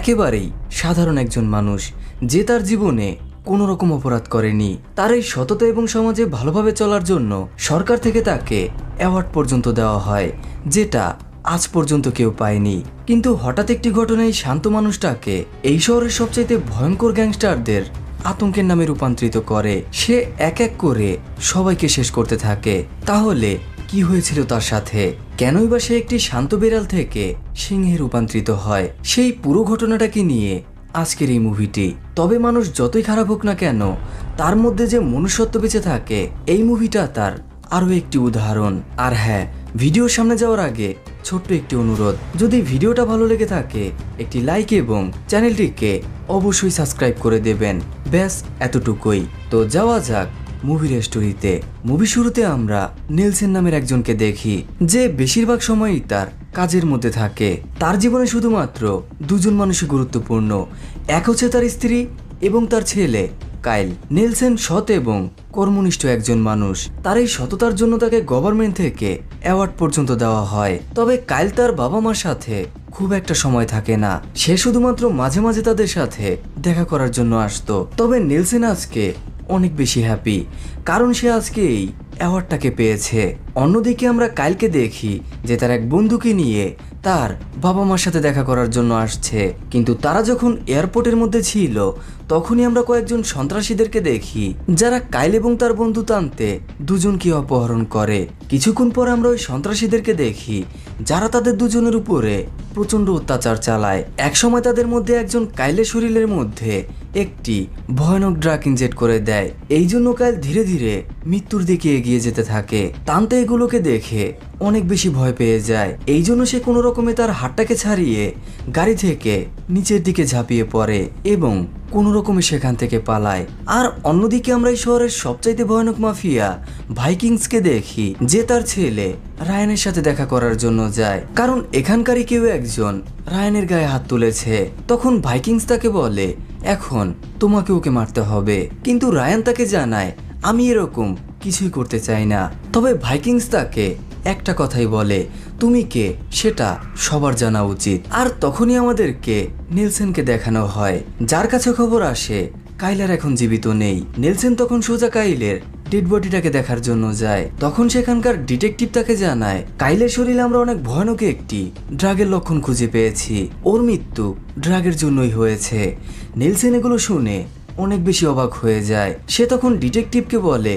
একেবারেই সাধারণ একজন মানুষ যে তার জীবনে কোনো রকম অপরাধ করেনি। তার এই সততা এবং সমাজে ভালোভাবে চলার জন্য সরকার থেকে তাকে অ্যাওয়ার্ড পর্যন্ত দেওয়া হয়, যেটা আজ পর্যন্ত কেউ পায়নি। কিন্তু হঠাৎ একটি ঘটনায় শান্ত মানুষটাকে এই শহরের সবচাইতে ভয়ঙ্কর গ্যাংস্টারদের আতঙ্কের নামে রূপান্তরিত করে। সে এক এক করে সবাইকে শেষ করতে থাকে। তাহলে কি হয়েছিল তার সাথে? কেনই বা সে একটি শান্ত বিড়াল থেকে সিংহে রূপান্তরিত হয়? সেই পুরো ঘটনাটাকে নিয়ে আজকের এই মুভিটি। তবে মানুষ যতই খারাপ হোক না কেন, তার মধ্যে যে মনুষ্যত্ব বেঁচে থাকে, এই মুভিটা তার আরও একটি উদাহরণ। আর হ্যাঁ, ভিডিওর সামনে যাওয়ার আগে ছোট্ট একটি অনুরোধ, যদি ভিডিওটা ভালো লেগে থাকে একটি লাইক এবং চ্যানেলটিকে অবশ্যই সাবস্ক্রাইব করে দেবেন। ব্যাস এতটুকুই। তো যাওয়া যাক মুভির স্টোরিতে। মুভি শুরুতে আমরা নেলসন নামের একজনকে দেখি, যে বেশিরভাগ সময়ই তার কাজের মধ্যে থাকে। তার জীবনে শুধুমাত্র দুজন মানুষই গুরুত্বপূর্ণ, এক হচ্ছে তার স্ত্রী এবং তার ছেলে কাইল। নেলসন সৎ এবং কর্মনিষ্ঠ একজন মানুষ। তার এই সততার জন্য তাকে গভর্নমেন্ট থেকে অ্যাওয়ার্ড পর্যন্ত দেওয়া হয়। তবে কাইল তার বাবা মার সাথে খুব একটা সময় থাকে না। সে শুধুমাত্র মাঝে মাঝে তাদের সাথে দেখা করার জন্য আসতো। তবে নেলসন আজকে অনেক বেশি হ্যাপি, কারণ সে আজকে এই অ্যাওয়ার্ডটাকে পেয়েছে। অন্যদিকে আমরা কাইলকে দেখি যে তার এক বন্ধুকে নিয়ে তার বাবা মার সাথে দেখা করার জন্য আসছে। কিন্তু তারা যখন এয়ারপোর্টের মধ্যে ছিল, তখনই আমরা কয়েকজন সন্ত্রাসীদেরকে দেখি, যারা কাইল এবং তার বন্ধু তান্তে দুজনকে অপহরণ করে। কিছুক্ষণ পর আমরা ওই সন্ত্রাসীদেরকে দেখি, যারা তাদের দুজনের উপরে প্রচন্ড অত্যাচার চালায়। একসময় তাদের মধ্যে একজন কাইলের শরীরের মধ্যে একটি ভয়ানক ড্রাগ ইনজেক্ট করে দেয়। এই জন্য কাইল ধীরে ধীরে মৃত্যুর দিকে এগিয়ে যেতে থাকে। তান্তে এগুলোকে দেখে অনেক বেশি ভয় পেয়ে যায়। এই জন্য সে কোনো রকমে তার হাতটাকে ছাড়িয়ে গাড়ি থেকে নিচের দিকে ঝাঁপিয়ে পড়ে এবং কোনো রকমে সেখান থেকে পালায়। আর অন্যদিকে আমরা এই শহরের সবচাইতে ভয়ানক মাফিয়া ভাইকিংসকে দেখি, যে তার ছেলে রায়ানের সাথে দেখা করার জন্য যায়, কারণ এখানকারই কেউ একজন রায়ানের গায়ে হাত তুলেছে। তখন ভাইকিংস তাকে বলে, এখন তোমাকে ওকে মারতে হবে। কিন্তু রায়ান তাকে জানায়, আমি এরকম কিছুই করতে চাই না। তবে ভাইকিংস তাকে একটা কথাই বলে, তুমি কে সেটা সবার জানা উচিত। আর তখনই আমাদেরকে নেলসনকে দেখানো হয়, যার কাছে খবর আসে কাইলার এখন জীবিত নেই। নেলসন তখন সোজা কাইলের ডেড বডিটাকে দেখার জন্য যায়। তখন সেখানকার ডিটেকটিভ তাকে জানায়, কাইলের শরীরে আমরা অনেক ভয়ানক একটি ড্রাগের লক্ষণ খুঁজে পেয়েছি। ওর মৃত্যু ড্রাগের জন্যই হয়েছে। নেলসন এগুলো শুনে অনেক বেশি অবাক হয়ে যায়। সে তখন ডিটেকটিভকে বলে,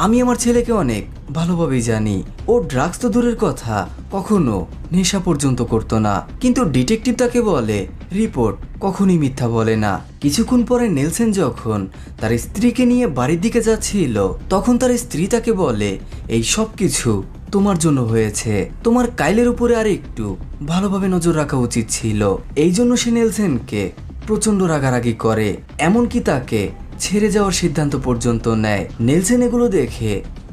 আমি আমার ছেলেকে অনেক ভালোভাবেই জানি। ও ড্রাগস তো দূরের কথা, কখনো নেশা পর্যন্ত করতো না। কিন্তু ডিটেকটিভ তাকে বলে, রিপোর্ট কখনই মিথ্যা বলে না। কিছুক্ষণ পরে নেলসন যখন তার স্ত্রীকে নিয়ে বাড়ির দিকে যাচ্ছিল, তখন তার স্ত্রী তাকে বলে, এই সব কিছু তোমার জন্য হয়েছে। তোমার কাইলের উপরে আর একটু ভালোভাবে নজর রাখা উচিত ছিল। এই জন্য সে নেলসনকে প্রচন্ড রাগারাগি করে, এমনকি তাকে ছেড়ে যাওয়ার সিদ্ধান্ত পর্যন্ত নেয়। নেলসন এগুলো দেখে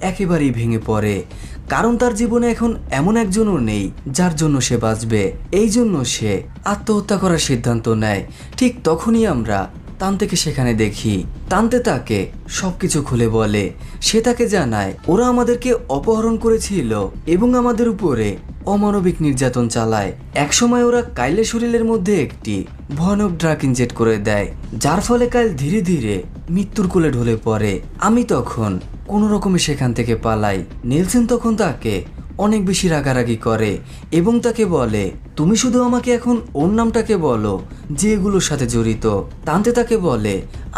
একেবারেই ভেঙে পড়ে, কারণ তার জীবনে এখন এমন একজনও নেই যার জন্য সে বাঁচবে। এই জন্য সে আত্মহত্যা করার সিদ্ধান্ত নেয়। ঠিক তখনই আমরা তান্তেকে সেখানে দেখি। তান্তে তাকে সবকিছু খুলে বলে। সে তাকে জানায়, ওরা আমাদেরকে অপহরণ করেছিল এবং আমাদের উপরে অমানবিক নির্যাতন চালায়। একসময় ওরা কাইলের শরীরের মধ্যে একটি ভয়ানক ড্রাগ ইনজেক্ট করে দেয়, যার ফলে কাইল ধীরে ধীরে মৃত্যুর কোলে ঢলে পড়ে। আমি তখন কোনো রকমে সেখান থেকে পালাই। নেলসন তখন তাকে অনেক বেশি রাগারাগি করে এবং তাকে বলে, তুমি শুধু আমাকে এখন ওর নামটাকে বলো যে এগুলোর সাথে জড়িত। তান্তে তাকে বলে,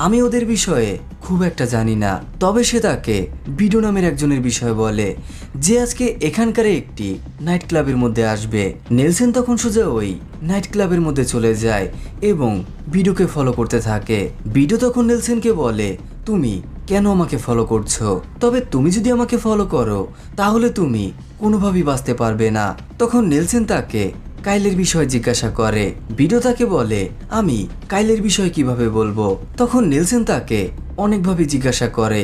আমি ওদের বিষয়ে খুব একটা জানি না। তবে সে তাকে বিডো নামের একজনের বিষয়ে বলে, যে আজকে এখানকার একটি নাইট ক্লাবের মধ্যে আসবে। নেলসন তখন সোজা ওই নাইট ক্লাবের মধ্যে চলে যায় এবং বিডোকে ফলো করতে থাকে। বিডো তখন নেলসনকে বলে, তুমি কেন আমাকে ফলো করছো? তবে তুমি যদি আমাকে ফলো করো তাহলে তুমি কোনোভাবেই বাঁচতে পারবে না। তখন নেলসন তাকে কাইলের বিষয়ে জিজ্ঞাসা করে। বিডো তাকে বলে, আমি কাইলের বিষয়ে কিভাবে বলবো? তখন নেলসন তাকে অনেকভাবে জিজ্ঞাসা করে,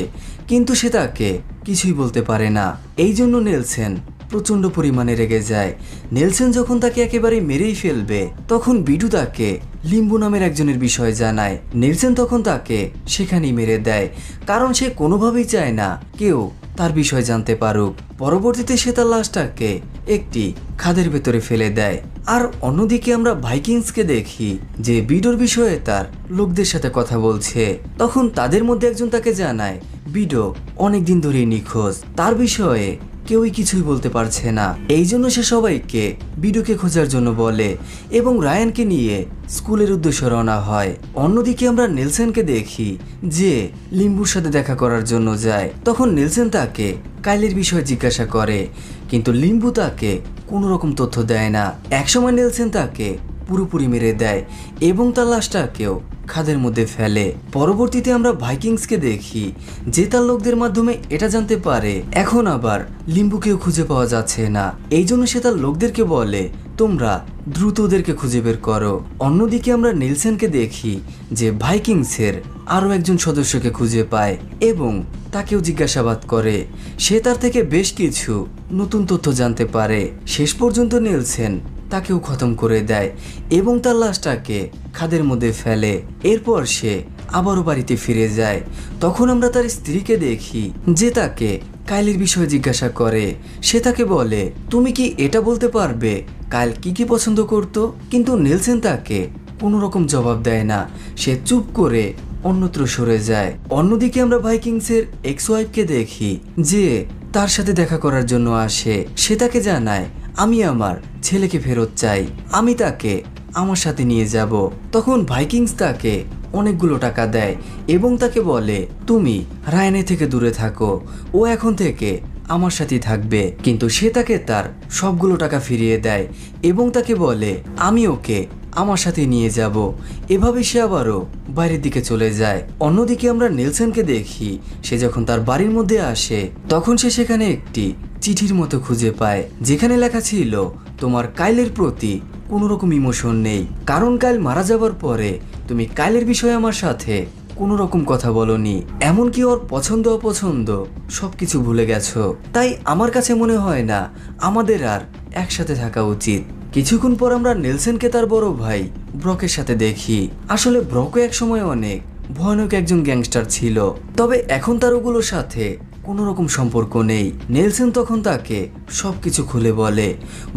কিন্তু সে তাকে কিছুই বলতে পারে না। এই জন্য নেলসন প্রচন্ড পরিমাণে রেগে যায়। নেলসন যখন তাকে একেবারে মেরেই ফেলবে, তখন বিডু তাকে লিম্বু নামের একজনের বিষয়ে জানায়। নেলসন তখন তাকে সেখানেই মেরে দেয়, কারণ সে কোনোভাবেই চায় না কেউ তার বিষয়ে জানতে পারুক। পরবর্তীতে সে তার লাশটাকে একটি খাদের ভেতরে ফেলে দেয়। আর অন্যদিকে আমরা ভাইকিংসকে দেখি যে বিডোর বিষয়ে তার লোকদের সাথে কথা বলছে। তখন তাদের মধ্যে একজন তাকে জানায় বিডো অনেকদিন ধরেই নিখোঁজ, তার বিষয়ে কেউই কিছুই বলতে পারছে না। এই জন্য সে সবাইকে বিডোকে খোঁজার জন্য বলে এবং রায়ানকে নিয়ে স্কুলের উদ্দেশ্যে রওনা হয়। অন্যদিকে আমরা নেলসনকে দেখি যে লিম্বুর সাথে দেখা করার জন্য যায়। তখন নেলসন তাকে কাইলের বিষয়ে জিজ্ঞাসা করে, কিন্তু লিম্বু তাকে কোনো রকম তথ্য দেয় না। একসময় নেলসন তাকে পুরোপুরি মেরে দেয় এবং তার লাশটাকেও খাদের মধ্যে ফেলে। পরবর্তীতে আমরা ভাইকিংসকে দেখি যে তার লোকদের মাধ্যমে এটা জানতে পারে এখন আবার লিম্বুকেও খুঁজে পাওয়া যাচ্ছে না। এই জন্য সে তার লোকদেরকে বলে তোমরা দ্রুত ওদেরকে খুঁজে বের করো। অন্যদিকে আমরা নেলসনকে দেখি যে ভাইকিংসের আরও একজন সদস্যকে খুঁজে পায় এবং তাকেও জিজ্ঞাসাবাদ করে। সে তার থেকে বেশ কিছু নতুন তথ্য জানতে পারে। শেষ পর্যন্ত নেলসন তাকেও খতম করে দেয় এবং তার লাশটাকে খাদের মধ্যে ফেলে। এরপর সে আবারও বাড়িতে ফিরে যায়। তখন আমরা তার স্ত্রীকে দেখি যে তাকে কাইলের বিষয়ে জিজ্ঞাসা করে। সে তাকে বলে তুমি কি এটা বলতে পারবে কাইল কি কি পছন্দ করত? কিন্তু নেলসন তাকে কোনো রকম জবাব দেয় না। সে চুপ করে অন্যত্র সরে যায়। অন্যদিকে আমরা ভাইকিংসের এক্স ওয়াইফকে দেখি যে তার সাথে দেখা করার জন্য আসে। সে তাকে জানায় আমি আমার ছেলেকে ফেরত চাই, আমি তাকে আমার সাথে নিয়ে যাব। তখন ভাইকিংস তাকে অনেকগুলো টাকা দেয় এবং তাকে বলে তুমি রায়ানের থেকে দূরে থাকো, ও এখন থেকে আমার সাথেই থাকবে। কিন্তু সে তাকে তার সবগুলো টাকা ফিরিয়ে দেয় এবং তাকে বলে আমি ওকে আমার সাথে নিয়ে যাব। এভাবে সে আবারও বাইরের দিকে চলে যায়। অন্যদিকে আমরা নেলসনকে দেখি সে যখন তার বাড়ির মধ্যে আসে তখন সে সেখানে একটি চিঠির মতো খুঁজে পায় যেখানে লেখা ছিল তোমার কাইলের প্রতি কোনো রকম ইমোশন নেই, কারণ কাইল মারা যাবার পরে তুমি কাইলের বিষয়ে আমার সাথে কোনো রকম কথা বলনি, এমনকি ওর পছন্দ অপছন্দ সবকিছু ভুলে গেছো। তাই আমার কাছে মনে হয় না আমাদের আর একসাথে থাকা উচিত। কিছুক্ষণ পর আমরা নেলসনকে তার বড় ভাই ব্রকের সাথে দেখি। আসলে ব্রকও একসময় অনেক ভয়ানক একজন গ্যাংস্টার ছিল, তবে এখন তার ওগুলোর সাথে কোনো রকম সম্পর্ক নেই। নেলসন তখন তাকে সবকিছু খুলে বলে।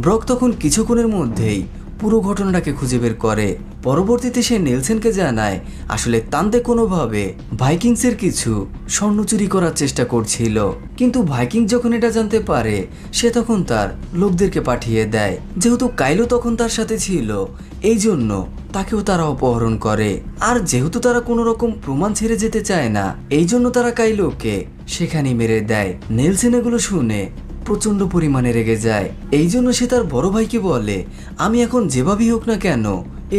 ব্রক তখন কিছুক্ষণের মধ্যেই পুরো ঘটনাটাকে খুঁজে বের করে। পরবর্তীতে সে নেলসনকে জানায় আসলে তান্তে কোনোভাবে ভাইকিংসের কিছু স্বর্ণ চুরি করার চেষ্টা করছিল, কিন্তু ভাইকিং যখন এটা জানতে পারে সে তখন তার লোকদেরকে পাঠিয়ে দেয়। যেহেতু কাইলো তখন তার সাথে ছিল এই জন্য তাকেও তারা অপহরণ করে। আর যেহেতু তারা কোনো রকম প্রমাণ ছেড়ে যেতে চায় না এই জন্য তারা কাইলোকে সেখানেই মেরে দেয়। নেলসন এগুলো শুনে প্রচন্ড পরিমাণে রেগে যায়। এই জন্য সে তার বড় ভাইকে বলে আমি এখন যেভাবেই হোক না কেন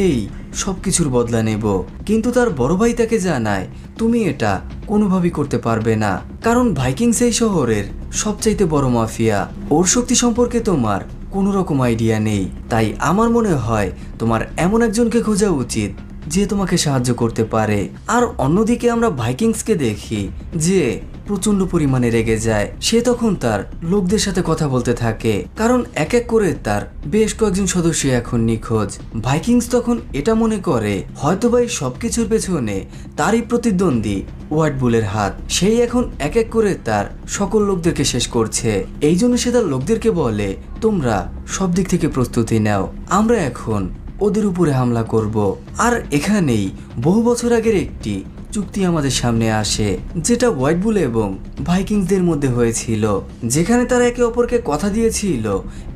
এই সব কিছুর বদলা নেব। কিন্তু তার বড় ভাই তাকে জানায় তুমি এটা কোনোভাবেই করতে পারবে না, কারণ ভাইকিংস এই শহরের সবচাইতে বড় মাফিয়া, ওর শক্তি সম্পর্কে তোমার কোনো রকম আইডিয়া নেই। তাই আমার মনে হয় তোমার এমন একজনকে খোঁজা উচিত যে তোমাকে সাহায্য করতে পারে। আর অন্যদিকে আমরা ভাইকিংসকে দেখি যে প্রচন্ড পরিমাণে রেগে যায়। সে তখন তার লোকদের সাথে কথা বলতে থাকে, কারণ এক এক করে তার বেশ কয়েকজন সদস্য এখন নিখোঁজ। ভাইকিংস তখন এটা মনে করে হয়তোবা এই সবকিছুর পেছনে তারই প্রতিদ্বন্দ্বী হোয়াইট বুলের হাত। সেই এখন এক এক করে তার সকল লোকদেরকে শেষ করছে। এই জন্য সে তার লোকদেরকে বলে তোমরা সব দিক থেকে প্রস্তুতি নাও, আমরা এখন ওদের উপরে হামলা করব। আর এখানেই বহু বছর আগের একটি চুক্তি আমাদের সামনে আসে যেটা হোয়াইট বুল এবং ভাইকিংসদের মধ্যে হয়েছিল, যেখানে তারা একে অপরকে কথা দিয়েছিল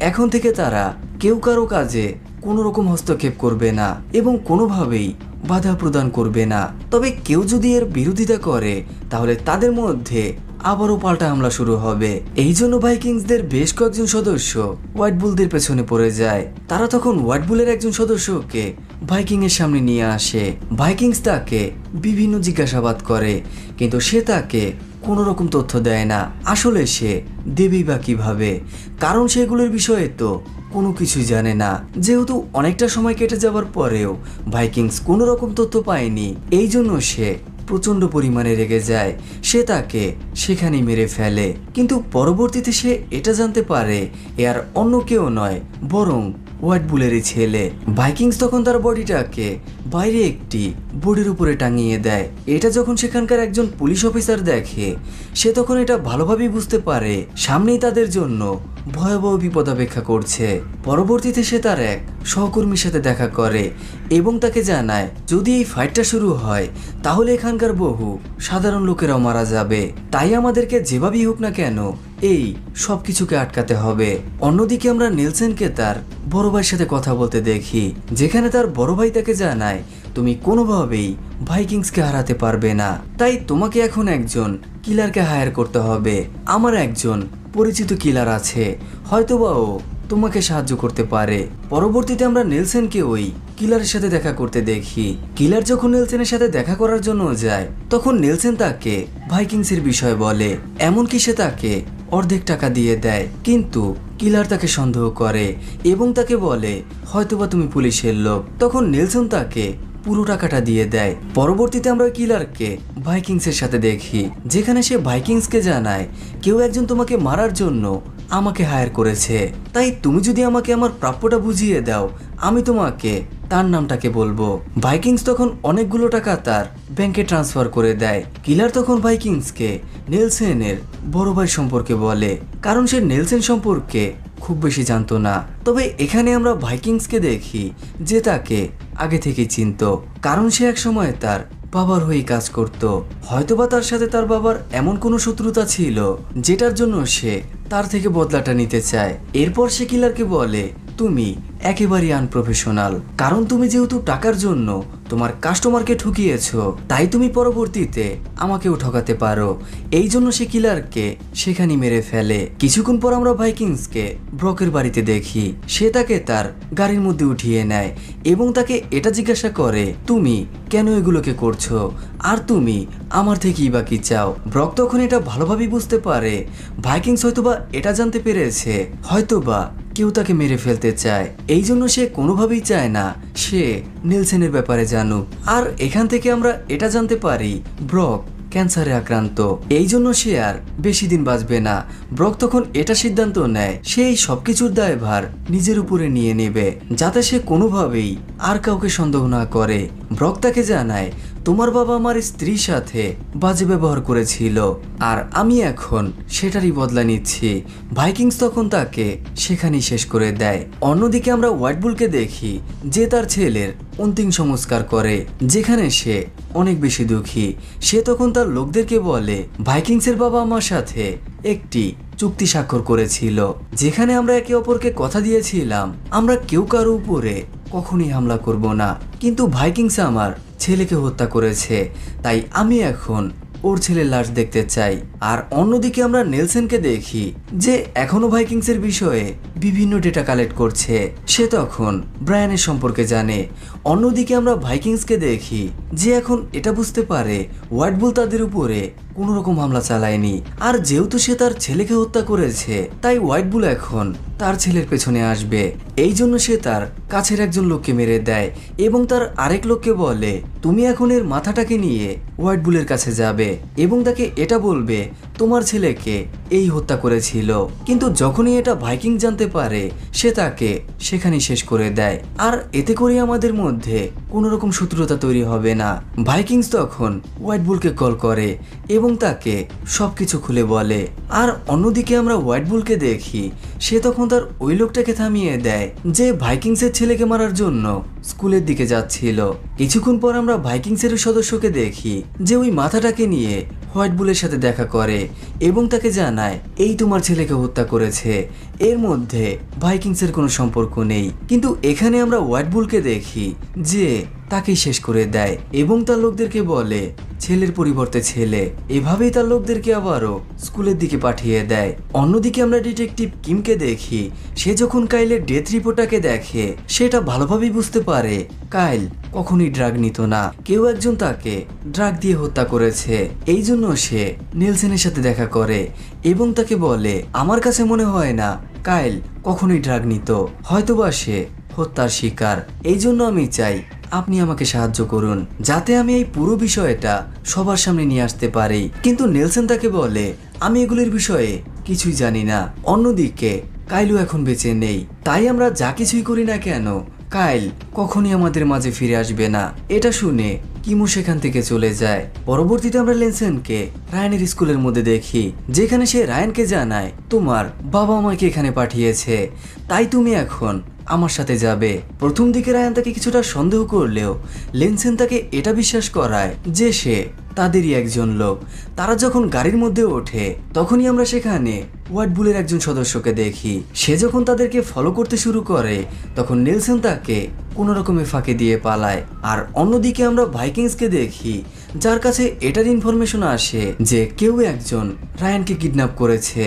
এখন থেকে তারা কেউ কারো কাজে কোনো রকম হস্তক্ষেপ করবে না এবং কোনোভাবেই বাধা প্রদান করবে না। তবে কেউ যদি এর বিরোধিতা করে তাহলে তাদের মধ্যে আবারও পাল্টা হামলা শুরু হবে। এই জন্য ভাইকিংসদের বেশ কয়েকজন সদস্য হোয়াইট বুলদের পেছনে পড়ে যায়। তারা তখন হোয়াইট বুলের একজন সদস্যকে ভাইকিং এর সামনে নিয়ে আসে। ভাইকিংস তাকে বিভিন্ন জিজ্ঞাসাবাদ করে, কিন্তু সে তাকে কোনো রকম তথ্য দেয় না। আসলে সে দেবেই বা কিভাবে, কারণ সেগুলোর বিষয়ে তো কোনো কিছুই জানে না। যেহেতু অনেকটা সময় কেটে যাওয়ার পরেও ভাইকিংস কোনো রকম তথ্য পায়নি এই জন্য সে প্রচন্ড পরিমাণে রেগে যায়। সে তাকে সেখানেই মেরে ফেলে। কিন্তু পরবর্তীতে সে এটা জানতে পারে এ আর অন্য কেউ নয় বরং হোয়াইট বুলেরই ছেলে। ভাইকিংস তখন তার বডিটাকে বাইরে একটি বোর্ডের উপরে টাঙিয়ে দেয়। এটা যখন সেখানকার একজন পুলিশ অফিসার দেখে সে তখন এটা ভালোভাবেই বুঝতে পারে সামনেই তাদের জন্য ভয়াবহ বিপদ অপেক্ষা করছে। পরবর্তীতে সে তার এক সহকর্মীর সাথে দেখা করে এবং তাকে জানায় যদি এই ফাইটটা শুরু হয় তাহলে এখানকার বহু সাধারণ লোকেরাও মারা যাবে, তাই আমাদেরকে যেভাবেই হোক না কেন এই সব কিছুকে আটকাতে হবে। অন্যদিকে আমরা নেলসনকে তার বড় ভাইয়ের সাথে কথা বলতে দেখি, যেখানে তার বড় ভাই তাকে জানায় তুমি কোনোভাবেই ভাইকিংসকে হারাতে পারবে না, তাই তোমাকে এখন একজন কিলারকে হায়ার করতে হবে। আমার একজন পরিচিত কিলার আছে, হয়তোবা ও তোমাকে সাহায্য করতে পারে। পরবর্তীতে আমরা নেলসনকে ওই কিলারের সাথে দেখা করতে দেখি। কিলার যখন নেলসনের সাথে দেখা করার জন্য যায় তখন নেলসন তাকে ভাইকিংসের বিষয় বলে, এমনকি সে তাকে অর্ধেক টাকা দিয়ে দেয়, কিন্তু কিলার তাকে সন্দেহ করে এবং তাকে বলে হয়তোবা তুমি পুলিশের লোক। তখন নেলসন তাকে পুরো টাকাটা দিয়ে দেয়। পরবর্তীতে আমরা কিলারকে ভাইকিংসের সাথে দেখি, যেখানে সে ভাইকিংসকে জানায় কেউ একজন তোমাকে মারার জন্য আমাকে হায়ার করেছে, তাই তুমি যদি আমাকে আমার প্রাপ্যটা বুঝিয়ে দাও আমি তোমাকে তার নামটাকে বলবো। ভাইকিংস তখন অনেকগুলো টাকা তার ব্যাংকে ট্রান্সফার করে দেয়। কিলার তখন ভাইকিংসকে নেলসনের বড় ভাই সম্পর্কে বলে, কারণ সে নেলসন সম্পর্কে খুব বেশি জানতো না। তবে এখানে আমরা ভাইকিংসকে দেখি যে তাকে আগে থেকেই চিনত, কারণ সে এক সময় তার বাবার হয়ে কাজ করত। হয়তোবা তার সাথে তার বাবার এমন কোনো শত্রুতা ছিল যেটার জন্য সে তার থেকে বদলাটা নিতে চায়। এরপর সে কিলারকে বলে তুমি একেবারেই আনপ্রফেশনাল, কারণ তুমি যেহেতু টাকার জন্য তোমার কাস্টমারকে ঠকিয়েছো তাই তুমি পরবর্তীতে আমাকেও ঠকাতে পারো। এই জন্য সে কিলারকে সেখানেই মেরে ফেলে। কিছুক্ষণ পর আমরা ভাইকিংসকে ব্রকের বাড়িতে দেখি, সে তাকে তার গাড়ির মধ্যে উঠিয়ে নেয় এবং তাকে এটা জিজ্ঞাসা করে তুমি কেন এগুলোকে করছো আর তুমি আমার থেকেই বা কি চাও। ব্রক তখন এটা ভালোভাবেই বুঝতে পারে ভাইকিংস হয়তোবা এটা জানতে পেরেছে হয়তোবা কেউ তাকে মেরে ফেলতে চায়, এই জন্য সে কোনোভাবেই চায় না সে নেলসনের ব্যাপারে জানুক। আর এখান থেকে আমরা এটা জানতে পারি ব্রক ক্যান্সারে আক্রান্ত, এই জন্য সে আর বেশি দিন বাঁচবে না। ব্রক তখন এটা সিদ্ধান্ত নেয় সে এই সবকিছুর দায়ভার নিজের উপরে নিয়ে নেবে, যাতে সে কোনোভাবেই আর কাউকে সন্দেহ না করে। ব্রক তাকে জানায় তোমার বাবা আমার স্ত্রীর সাথে বাজে ব্যবহার করেছিল আর আমি এখন সেটারই বদলা নিচ্ছি। ভাইকিংস তখন তাকে সেখানেই শেষ করে দেয়। অন্যদিকে আমরা হোয়াইট বুলকে দেখি যে তার ছেলের অন্তিম সংস্কার করে, যেখানে সে অনেক বেশি দুঃখী। সে তখন তার লোকদেরকে বলে ভাইকিংসের বাবা আমার সাথে একটি চুক্তি স্বাক্ষর করেছিল, যেখানে আমরা একে অপরকে কথা দিয়েছিলাম আমরা কেউ কারো উপরে কখনই হামলা করব না, কিন্তু ভাইকিংস আমার ছেলেকে হত্যা করেছে, তাই আমি এখন ওর ছেলের লাশ দেখতে চাই। আর অন্যদিকে আমরা নেলসনকে দেখি যে এখনো ভাইকিংসের বিষয়ে বিভিন্ন ডেটা কালেক্ট করছে, সে তখন ব্রায়ানের সম্পর্কে জানে। অন্যদিকে আমরা ভাইকিংসকে দেখি যে এখন এটা বুঝতে পারে হোয়াইট বুল তাদের উপরে কোনো রকম হামলা চালায়নি, আর যেহেতু সে তার ছেলেকে হত্যা করেছে তাই হোয়াইট বুল এখন তার ছেলের পেছনে আসবে। এই জন্য সে তার কাছের একজন লোককে মেরে দেয় এবং তার আরেক লোককে বলে তুমি এখন এর মাথাটাকে নিয়ে হোয়াইট বুলের কাছে যাবে এবং তাকে এটা বলবে তোমার ছেলেকে এই হত্যা করেছিল। কিন্তু যখনই এটা ভাইকিং জানতে পারে সে তাকে সেখানেই শেষ করে দেয়, আর এতে করে আমাদের মধ্যে কোনো রকম শত্রুতা তৈরি হবে না। ভাইকিংস তখন হোয়াইট বুলকে কল করে এবং তাকে সবকিছু খুলে বলে। আর অন্যদিকে আমরা হোয়াইট বুলকে দেখি সে তখন তার ওই লোকটাকে থামিয়ে দেয় যে ভাইকিংসের ছেলেকে মারার জন্য স্কুলের দিকে যাচ্ছিল। কিছুক্ষণ পর আমরা ভাইকিংসের সদস্যকে দেখি যে ওই মাথাটাকে নিয়ে হোয়াইট বুলের সাথে দেখা করে এবং তাকে জানায় এই তোমার ছেলেকে হত্যা করেছে, এর মধ্যে ভাইকিংসের কোনো সম্পর্ক নেই। কিন্তু এখানে আমরা হোয়াইট বুলকে দেখি যে তাকেই শেষ করে দেয় এবং তার লোকদেরকে বলে ছেলের পরিবর্তে ছেলে, এভাবেই তার লোকদেরকে আবারও স্কুলের দিকে পাঠিয়ে দেয়। অন্যদিকে আমরা ডিটেকটিভ কিমকে দেখি সে যখন কাইলের ডেথ রিপোর্টটাকে দেখে সেটা ভালোভাবেই বুঝতে পারে কাইল কখনোই ড্রাগ নিত না, কেউ একজন তাকে ড্রাগ দিয়ে হত্যা করেছে। এই জন্য সে নেলসনের সাথে দেখা করে এবং তাকে বলে আমার কাছে মনে হয় না কাইল কখনোই ড্রাগ নিত, হয়তোবা সে হত্যার শিকার। এই জন্য আমি চাই আপনি আমাকে সাহায্য করুন যাতে আমি এই পুরো বিষয়টা সবার সামনে নিয়ে আসতে পারি। কিন্তু নেলসন তাকে বলে আমি এগুলির বিষয়ে কিছুই জানি না। অন্যদিকে কাইলও এখন বেঁচে নেই, তাই আমরা যা কিছুই করি না কেন কাইল কখনই আমাদের মাঝে ফিরে আসবে না। এটা শুনে কিমু সেখান থেকে চলে যায়। পরবর্তীতে আমরা লেনসেনকে রায়ানের স্কুলের মধ্যে দেখি, যেখানে সে রায়ানকে জানায়, তোমার বাবা আমাকে এখানে পাঠিয়েছে, তাই তুমি এখন আমার সাথে যাবে। প্রথম দিকে রায়ান তাকে কিছুটা সন্দেহ করলেও লেনসেন তাকে এটা বিশ্বাস করায় যে সে তাদেরই একজন লোক। তারা যখন গাড়ির মধ্যে ওঠে তখনই আমরা সেখানে হোয়াইট বুলের একজন সদস্যকে দেখি। সে যখন তাদেরকে ফলো করতে শুরু করে তখন নেলসন তাকে কোনো রকমে ফাঁকে দিয়ে পালায়। আর অন্যদিকে আমরা ভাইকিংসকে দেখি, যার কাছে এটার ইনফরমেশন আসে যে কেউ একজন রায়ানকে কিডন্যাপ করেছে।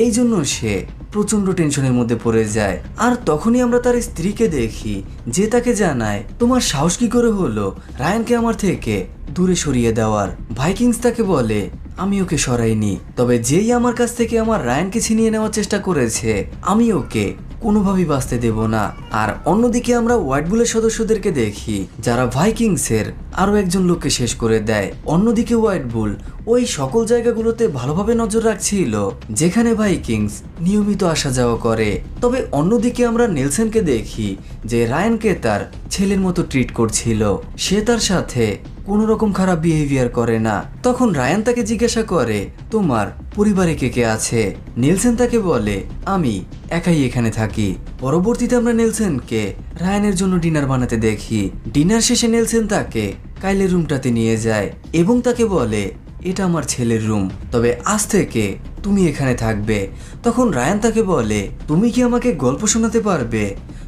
এই জন্য সে প্রচন্ড টেনশনের মধ্যে পড়ে যায়। আর তখনই আমরা তার স্ত্রীকে দেখি, যে তাকে জানায়, তোমার সাহস কি করে হলো রায়ানকে আমার থেকে দূরে সরিয়ে দেওয়ার। ভাইকিংস তাকে বলে, আমি ওকে সরাইনি, তবে যেই আমার কাছ থেকে আমার রায়ানকে ছিনিয়ে নেওয়ার চেষ্টা করেছে আমি ওকে কোনোভাবেই বাঁচতে দেব না। আর অন্যদিকে আমরা হোয়াইট বুলের সদস্যদেরকে দেখি, যারা ভাইকিংসের আরো একজন লোককে শেষ করে দেয়। অন্যদিকে হোয়াইট বুল ওই সকল জায়গাগুলোতে ভালোভাবে নজর রাখছিল যেখানে ভাইকিংস নিয়মিত আসা যাওয়া করে। তবে অন্যদিকে আমরা নেলসনকে দেখি যে রায়ানকে তার ছেলের মতো ট্রিট করছিল। সে তার সাথে কোনো রকম খারাপ বিহেভিয়ার করে না। তখন রায়ান তাকে জিজ্ঞাসা করে, তোমার পরিবারে কে কে আছে? নেলসন তাকে বলে, আমি একাই এখানে থাকি। পরবর্তীতে আমরা নেলসনকে রায়ানের জন্য ডিনার বানাতে দেখি। ডিনার শেষে নেলসন তাকে কাইলের রুমটাতে নিয়ে যায় এবং তাকে বলে, এটা আমার ছেলের রুম, তবে আজ থেকে তুমি এখানে থাকবে। তখন রায়ান তাকে বলে, তুমি কি আমাকে গল্প শোনাতে পারবে?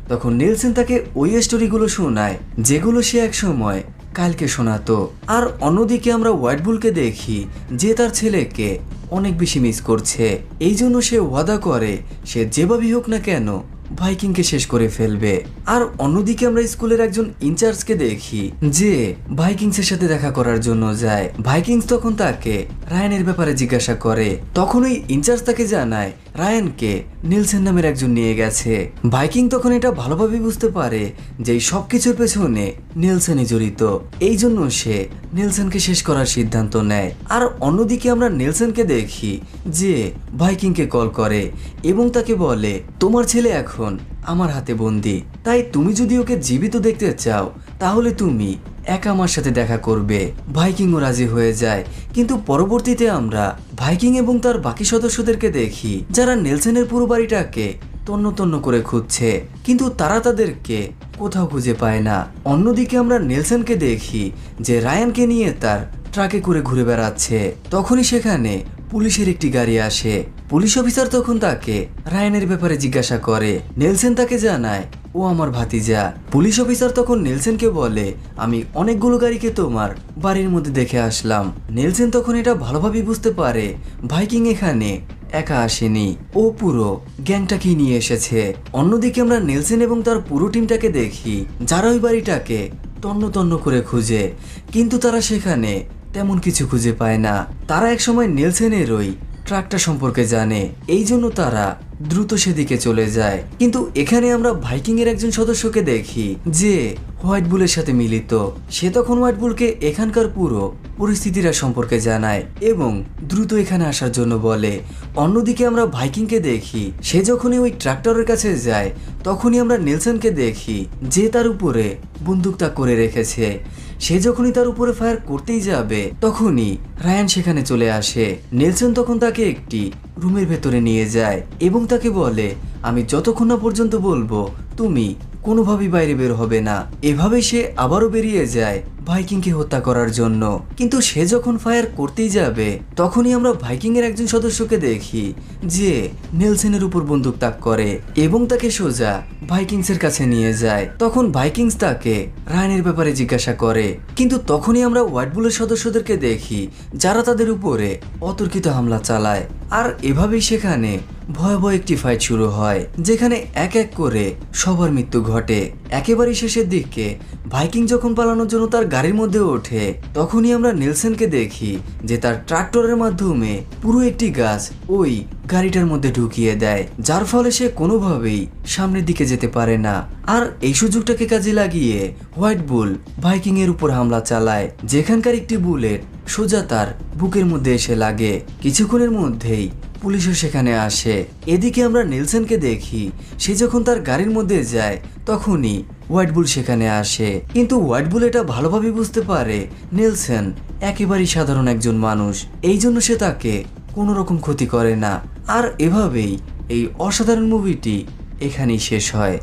তখন নেলসন তাকে ওই স্টোরিগুলো শোনায় যেগুলো সে এক সময় কালকে শোনাতো। আর অন্যদিকে আমরা হোয়াইট বুলকে দেখি যে তার ছেলেকে অনেক বেশি মিস করছে। এই জন্য সে ওয়াদা করে সে যেভাবেই হোক না কেন ভাইকিংকে শেষ করে ফেলবে। আর অন্যদিকে আমরা স্কুলের একজন ইনচার্জকে দেখি যে ভাইকিংসের সাথে দেখা করার জন্য যায়। ভাইকিংস তখন তাকে রায়ানের ব্যাপারে জিজ্ঞাসা করে। তখন ওই ইনচার্জ তাকে জানায় রায়ানকে নেলসন নামের একজন নিয়ে গেছে। ভাইকিং তখন এটা ভালোভাবে বুঝতে পারে যে সবকিছুর পেছনে নেলসনই জড়িত। এই জন্য সে নেলসনকে শেষ করার সিদ্ধান্ত নেয়। আর অন্যদিকে আমরা নেলসনকে দেখি যে ভাইকিংকে কল করে এবং তাকে বলে, তোমার ছেলে এখন আমার হাতে বন্দি, তাই তুমি যদি ওকে জীবিত দেখতে চাও তাহলে তুমি একা আমার সাথে দেখা করবে। ভাইকিংও রাজি হয়ে যায়। কিন্তু পরবর্তীতে আমরা ভাইকিং এবং তার বাকি সদস্যদেরকে দেখি যারা নেলসনের পুরো বাড়িটাকে তন্ন তন্ন করে খুঁজছে, কিন্তু তারা তাদেরকে কোথাও খুঁজে পায় না। অন্যদিকে আমরা নেলসনকে দেখি যে রায়ানকে নিয়ে তার ট্রাকে করে ঘুরে বেড়াচ্ছে। তখনই সেখানে পুলিশের একটি গাড়ি আসে। পুলিশ অফিসার তখন তাকে রায়ানের ব্যাপারে জিজ্ঞাসা করে। নেলসন তাকে জানায়, ও আমার ভাতিজা। পুলিশ অফিসার তখন নেলসনকে বলে, আমি অনেকগুলো গাড়িকে তোমার বাড়ির মধ্যে দেখে আসলাম। নেলসন তখন এটা ভালোভাবে বুঝতে পারে ভাইকিং এখানে একা আসেনি, ও পুরো গ্যাংটাকেই নিয়ে এসেছে। অন্যদিকে আমরা নেলসন এবং তার পুরো টিমটাকে দেখি যারা ওই বাড়িটাকে তন্ন তন্ন করে খুঁজে, কিন্তু তারা সেখানে তেমন কিছু খুঁজে পায় না। তারা একসময় নেলসনের ওই ট্রাকটা সম্পর্কে জানে, এই জন্য তারা দ্রুত সেদিকে চলে যায়। কিন্তু এখানে আমরা ভাইকিং এর একজন সদস্যকে দেখি যে হোয়াইট বুলের সাথে মিলিত। সে তখন হোয়াইট বুলকে এখানকার পুরো পরিস্থিতিটা সম্পর্কে জানায় এবং দ্রুত এখানে আসার জন্য বলে। অন্যদিকে আমরা ভাইকিংকে দেখি সে যখনই ওই ট্রাক্টরের কাছে যায় তখনই আমরা নেলসনকে দেখি যে তার উপরে বন্দুক তাক করে রেখেছে। সে যখনই তার উপরে ফায়ার করতেই যাবে তখনই রায়ান সেখানে চলে আসে। নেলসন তখন তাকে একটি রুমের ভেতরে নিয়ে যায় এবং তাকে বলে, আমি যতক্ষণ না পর্যন্ত বলবো তুমি কোনোভাবেই বাইরে বের হবে না। এভাবেই সে আবারও বেরিয়ে যায় ভাইকিংকে হত্যা করার জন্য। কিন্তু সে যখন ফায়ার করতেই যাবে তখনই আমরা ভাইকিং এর একজন সদস্যকে দেখি যে নেলসনের উপর বন্দুক তাক করে এবং তাকে সোজা ভাইকিংসের কাছে নিয়ে যায়। তখন ভাইকিংস তাকে রায়ানের ব্যাপারে জিজ্ঞাসা করে, কিন্তু তখনই আমরা হোয়াইট বুলের সদস্যদেরকে দেখি যারা তাদের উপরে অতর্কিত হামলা চালায়। আর এভাবেই সেখানে ভয়াবহ একটি ফাইট শুরু হয় যেখানে এক এক করে সবার মৃত্যু ঘটে। একেবারে শেষের দিকে ভাইকিং যখন পালানোর জন্য তার গাড়ির মধ্যে ওঠে তখনই আমরা নেলসনকে দেখি যে তার ট্রাক্টরের মাধ্যমে পুরো একটি গাছ ওই গাড়িটার মধ্যে ঢুকিয়ে দেয়, যার ফলে সে কোনোভাবেই সামনের দিকে যেতে পারে না। আর এই সুযোগটাকে কাজে লাগিয়ে হোয়াইট বুল ভাইকিং এর উপর হামলা চালায়, যেখানকার একটি বুলেট সোজা তার বুকের মধ্যে এসে লাগে। কিছুক্ষণের মধ্যেই পুলিশও সেখানে আসে। এদিকে আমরা নেলসনকে দেখি, সে যখন তার গাড়ির মধ্যে যায় তখনই হোয়াইট বুল সেখানে আসে। কিন্তু হোয়াইট বুল এটা ভালোভাবে বুঝতে পারে নেলসন একেবারেই সাধারণ একজন মানুষ, এই জন্য সে তাকে কোনো রকম ক্ষতি করে না। আর এভাবেই এই অসাধারণ মুভিটি এখানেই শেষ হয়।